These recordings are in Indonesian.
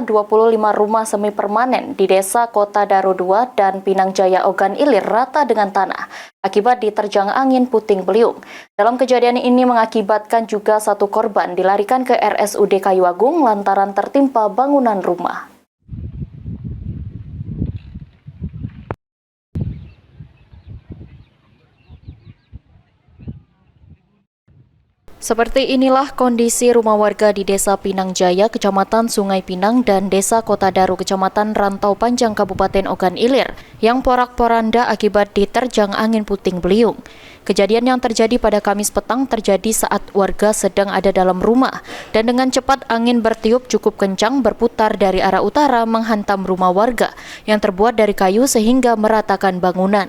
25 rumah semi permanen di Desa Kota Daru 2 dan Pinang Jaya Ogan Ilir rata dengan tanah akibat diterjang angin puting beliung. Dalam kejadian ini mengakibatkan juga satu korban dilarikan ke RSUD Kayu Agung lantaran tertimpa bangunan rumah. Seperti inilah kondisi rumah warga di Desa Pinang Jaya, Kecamatan Sungai Pinang, dan Desa Kota Daru, Kecamatan Rantau Panjang, Kabupaten Ogan Ilir, yang porak-poranda akibat diterjang angin puting beliung. Kejadian yang terjadi pada Kamis petang terjadi saat warga sedang ada dalam rumah, dan dengan cepat angin bertiup cukup kencang berputar dari arah utara menghantam rumah warga yang terbuat dari kayu sehingga meratakan bangunan.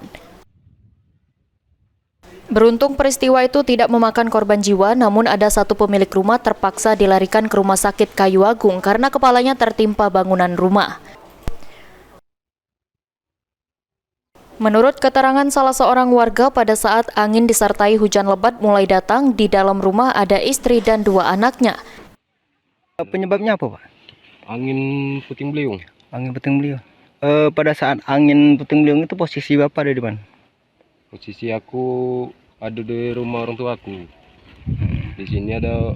Beruntung peristiwa itu tidak memakan korban jiwa, namun ada satu pemilik rumah terpaksa dilarikan ke rumah sakit Kayu Agung karena kepalanya tertimpa bangunan rumah. Menurut keterangan salah seorang warga, pada saat angin disertai hujan lebat mulai datang, di dalam rumah ada istri dan 2 anaknya. Penyebabnya apa, Pak? Angin puting beliung. Angin puting beliung. Pada saat angin puting beliung itu posisi Bapak ada di mana? Posisi aku ada di rumah orang tua aku. Di sini ada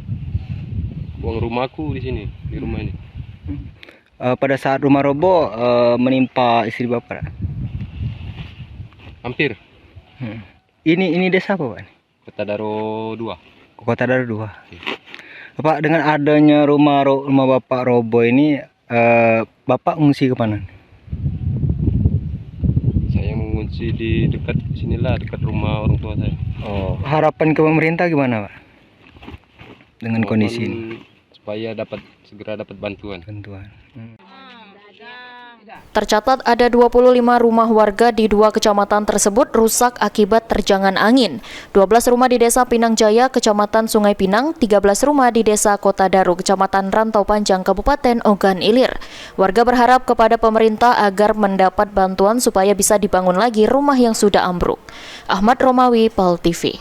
uang rumahku di sini, di rumah ini. Pada saat rumah roboh menimpa istri Bapak. Hampir. Ini desa apa, Pak? Kota Daru 2. Kota Daru 2. Bapak, dengan adanya rumah Bapak roboh ini, Bapak ngungsi ke mana? Saya mengungsi di dekat sinilah, dekat rumah orang tua saya. Oh, harapan ke pemerintah gimana, Pak? Dengan kondisi ini? Supaya segera dapat bantuan. Tercatat ada 25 rumah warga di 2 kecamatan tersebut rusak akibat terjangan angin. 12 rumah di Desa Pinang Jaya, Kecamatan Sungai Pinang, 13 rumah di Desa Kota Daru, Kecamatan Rantau Panjang, Kabupaten Ogan Ilir. Warga berharap kepada pemerintah agar mendapat bantuan supaya bisa dibangun lagi rumah yang sudah ambruk. Ahmad Romawi, PAL TV.